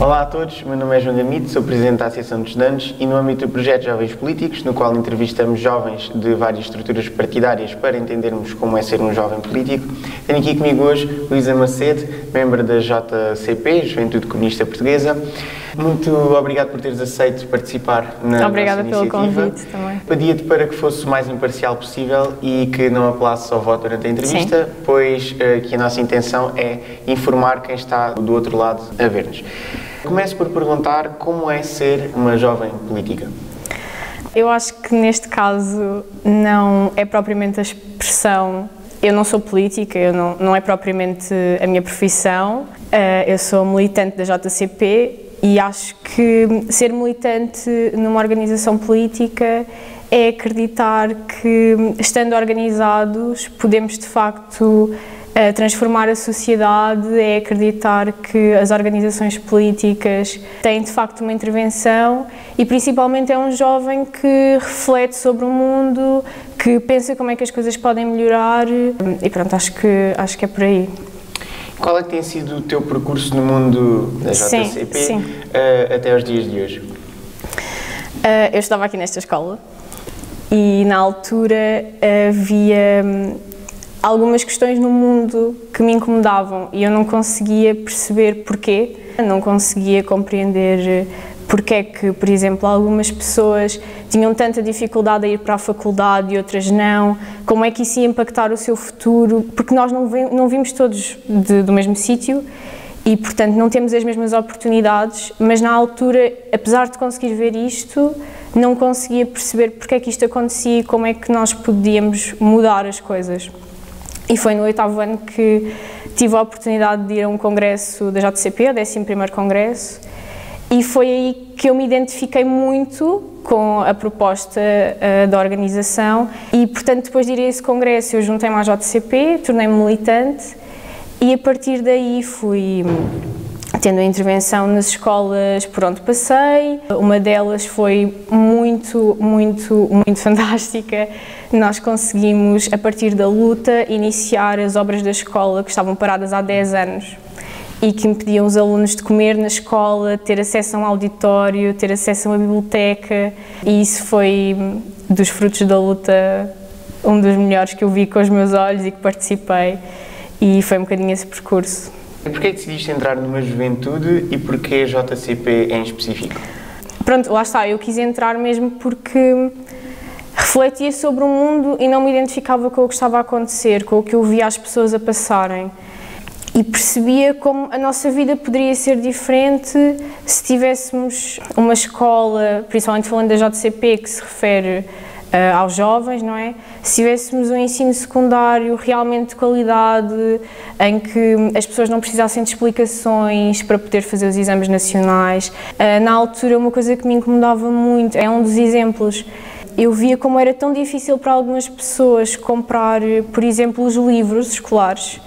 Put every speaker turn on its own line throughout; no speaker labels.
Olá a todos, meu nome é João Damito, sou Presidente da Associação de Estudantes e no âmbito do projeto Jovens Políticos, no qual entrevistamos jovens de várias estruturas partidárias para entendermos como é ser um jovem político, tenho aqui comigo hoje Luísa Macedo, membro da JCP, Juventude Comunista Portuguesa. Muito obrigado por teres aceito participar na nossa iniciativa.
Obrigada pelo convite também.
Pedia-te para que fosse o mais imparcial possível e que não apelasses ao voto durante a entrevista, pois que a nossa intenção é informar quem está do outro lado a ver-nos. Começo por perguntar como é ser uma jovem política.
Eu acho que neste caso não é propriamente a expressão. Eu não sou política, não é propriamente a minha profissão. Eu sou militante da JCP e acho que ser militante numa organização política é acreditar que, estando organizados, podemos de facto transformar a sociedade, é acreditar que as organizações políticas têm de facto uma intervenção e principalmente é um jovem que reflete sobre o mundo, que pensa como é que as coisas podem melhorar e pronto, acho que é por aí.
Qual é que tem sido o teu percurso no mundo da JCP até aos dias de hoje?
Eu estava aqui nesta escola e na altura havia algumas questões no mundo que me incomodavam e eu não conseguia perceber porquê, não conseguia compreender porque é que, por exemplo, algumas pessoas tinham tanta dificuldade a ir para a faculdade e outras não, como é que isso ia impactar o seu futuro, porque nós não vimos todos do mesmo sítio e, portanto, não temos as mesmas oportunidades, mas na altura, apesar de conseguir ver isto, não conseguia perceber porque é que isto acontecia e como é que nós podíamos mudar as coisas. E foi no 8º ano que tive a oportunidade de ir a um congresso da JCP, o 11º Congresso, e foi aí que eu me identifiquei muito com a proposta da organização e, portanto, depois de ir a esse congresso eu juntei-me à JCP, tornei-me militante e a partir daí fui tendo a intervenção nas escolas por onde passei. Uma delas foi muito fantástica. Nós conseguimos, a partir da luta, iniciar as obras da escola que estavam paradas há 10 anos e que impediam os alunos de comer na escola, ter acesso a um auditório, ter acesso a uma biblioteca, e isso foi dos frutos da luta um dos melhores que eu vi com os meus olhos e que participei, e foi um bocadinho esse percurso.
E porquê decidiste entrar numa juventude e porquê a JCP em específico?
Pronto, lá está, eu quis entrar mesmo porque refletia sobre o mundo e não me identificava com o que estava a acontecer, com o que eu via as pessoas a passarem. E percebia como a nossa vida poderia ser diferente se tivéssemos uma escola, principalmente falando da JCP, que se refere aos jovens, não é? Se tivéssemos um ensino secundário realmente de qualidade, em que as pessoas não precisassem de explicações para poder fazer os exames nacionais. Na altura, uma coisa que me incomodava muito, é um dos exemplos, eu via como era tão difícil para algumas pessoas comprar, por exemplo, os livros escolares,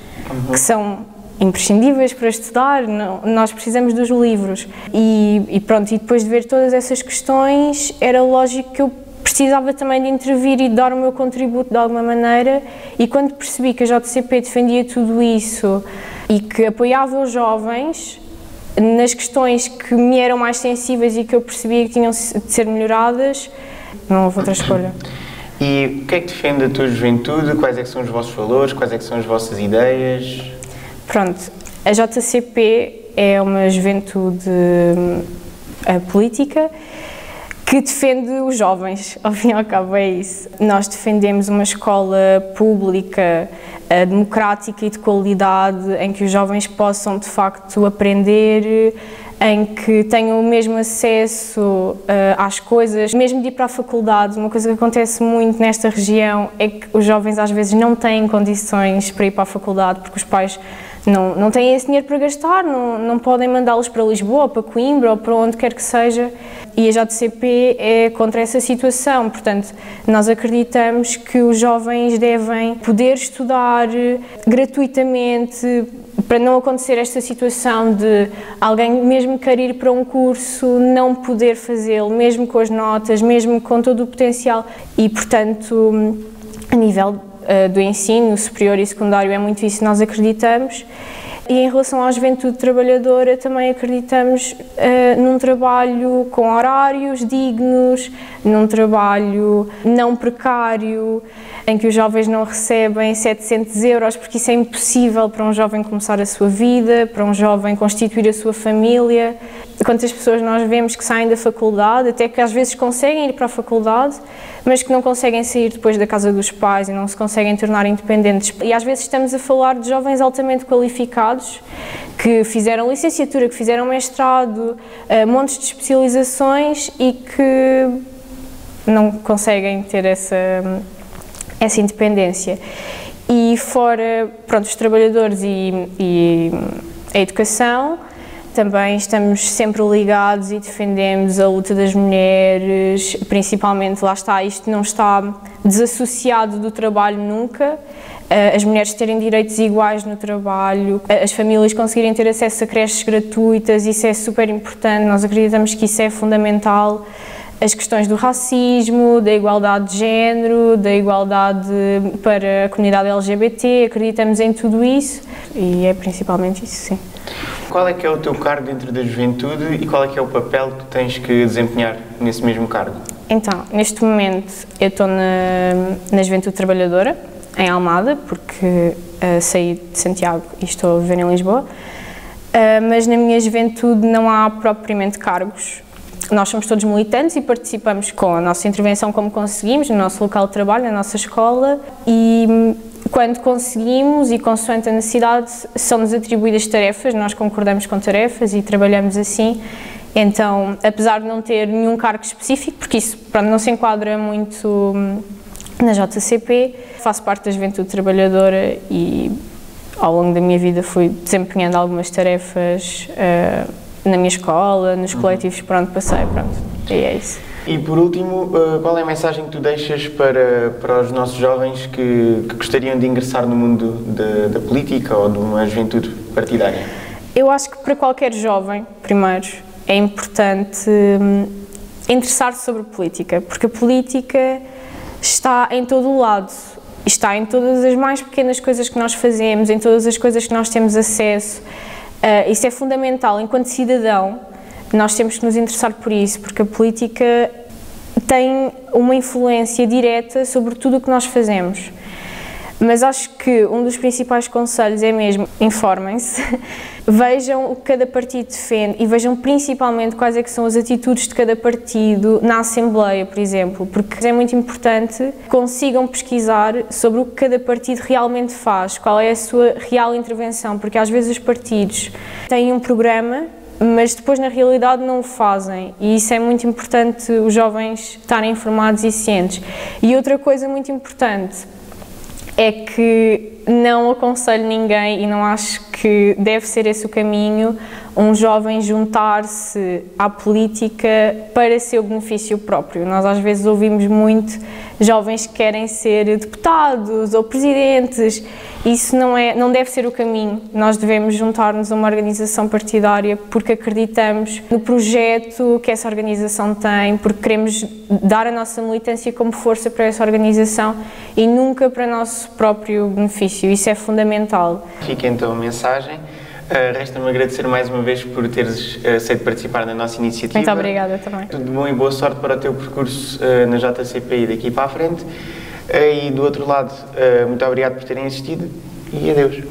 que são imprescindíveis para estudar, nós precisamos dos livros. E pronto, e depois de ver todas essas questões, era lógico que eu precisava também de intervir e de dar o meu contributo de alguma maneira, e quando percebi que a JCP defendia tudo isso e que apoiava os jovens nas questões que me eram mais sensíveis e que eu percebia que tinham de ser melhoradas, não houve outra escolha.
E o que é que defende a tua juventude? Quais é que são os vossos valores? Quais é que são as vossas ideias?
Pronto, a JCP é uma juventude política que defende os jovens, ao fim e ao cabo é isso. Nós defendemos uma escola pública, democrática e de qualidade, em que os jovens possam de facto aprender, em que tenham o mesmo acesso às coisas, mesmo de ir para a faculdade. Uma coisa que acontece muito nesta região é que os jovens às vezes não têm condições para ir para a faculdade porque os pais não têm esse dinheiro para gastar, não podem mandá-los para Lisboa, ou para Coimbra ou para onde quer que seja, e a JCP é contra essa situação. Portanto, nós acreditamos que os jovens devem poder estudar gratuitamente, para não acontecer esta situação de alguém mesmo querer ir para um curso não poder fazê-lo, mesmo com as notas, mesmo com todo o potencial. E, portanto, a nível do ensino superior e secundário é muito isso que nós acreditamos. E em relação à juventude trabalhadora, também acreditamos num trabalho com horários dignos, num trabalho não precário, em que os jovens não recebem 700 euros, porque isso é impossível para um jovem começar a sua vida, para um jovem constituir a sua família. Quantas pessoas nós vemos que saem da faculdade, até que às vezes conseguem ir para a faculdade, mas que não conseguem sair depois da casa dos pais e não se conseguem tornar independentes. E às vezes estamos a falar de jovens altamente qualificados, que fizeram licenciatura, que fizeram mestrado, montes de especializações e que não conseguem ter essa independência. E fora, pronto, os trabalhadores e a educação, também estamos sempre ligados e defendemos a luta das mulheres, principalmente, lá está, isto não está desassociado do trabalho nunca, as mulheres terem direitos iguais no trabalho, as famílias conseguirem ter acesso a creches gratuitas, isso é super importante, nós acreditamos que isso é fundamental. As questões do racismo, da igualdade de género, da igualdade para a comunidade LGBT, acreditamos em tudo isso e é principalmente isso, sim.
Qual é que é o teu cargo dentro da juventude e qual é que é o papel que tens que desempenhar nesse mesmo cargo?
Então, neste momento eu estou na Juventude Trabalhadora, em Almada, porque saí de Santiago e estou a viver em Lisboa, mas na minha juventude não há propriamente cargos. Nós somos todos militantes e participamos com a nossa intervenção como conseguimos, no nosso local de trabalho, na nossa escola, e quando conseguimos e consoante a necessidade são-nos atribuídas tarefas, nós concordamos com tarefas e trabalhamos assim. Então, apesar de não ter nenhum cargo específico, porque isso não se enquadra muito na JCP, faço parte da Juventude Trabalhadora e ao longo da minha vida fui desempenhando algumas tarefas na minha escola, nos coletivos por onde passei, pronto, e é isso.
E por último, qual é a mensagem que tu deixas para os nossos jovens que gostariam de ingressar no mundo da política ou de uma juventude partidária?
Eu acho que para qualquer jovem, primeiro, é importante interessar-se sobre política, porque a política está em todo o lado, está em todas as mais pequenas coisas que nós fazemos, em todas as coisas que nós temos acesso. Isso é fundamental. Enquanto cidadão, nós temos que nos interessar por isso, porque a política tem uma influência direta sobre tudo o que nós fazemos. Mas acho que um dos principais conselhos é mesmo, informem-se, vejam o que cada partido defende e vejam principalmente quais é que são as atitudes de cada partido na Assembleia, por exemplo, porque é muito importante que consigam pesquisar sobre o que cada partido realmente faz, qual é a sua real intervenção, porque às vezes os partidos têm um programa, mas depois na realidade não o fazem e isso é muito importante os jovens estarem informados e cientes. E outra coisa muito importante é que não aconselho ninguém e não acho que deve ser esse o caminho, um jovem juntar-se à política para seu benefício próprio. Nós às vezes ouvimos muito jovens que querem ser deputados ou presidentes, isso não deve ser o caminho. Nós devemos juntar-nos a uma organização partidária porque acreditamos no projeto que essa organização tem, porque queremos dar a nossa militância como força para essa organização e nunca para nosso próprio benefício, isso é fundamental.
Fica então a mensagem. Resta-me agradecer mais uma vez por teres aceito participar na nossa iniciativa.
Muito obrigada também.
Tudo de bom e boa sorte para o teu percurso na JCP e daqui para a frente. E do outro lado, muito obrigado por terem assistido e adeus.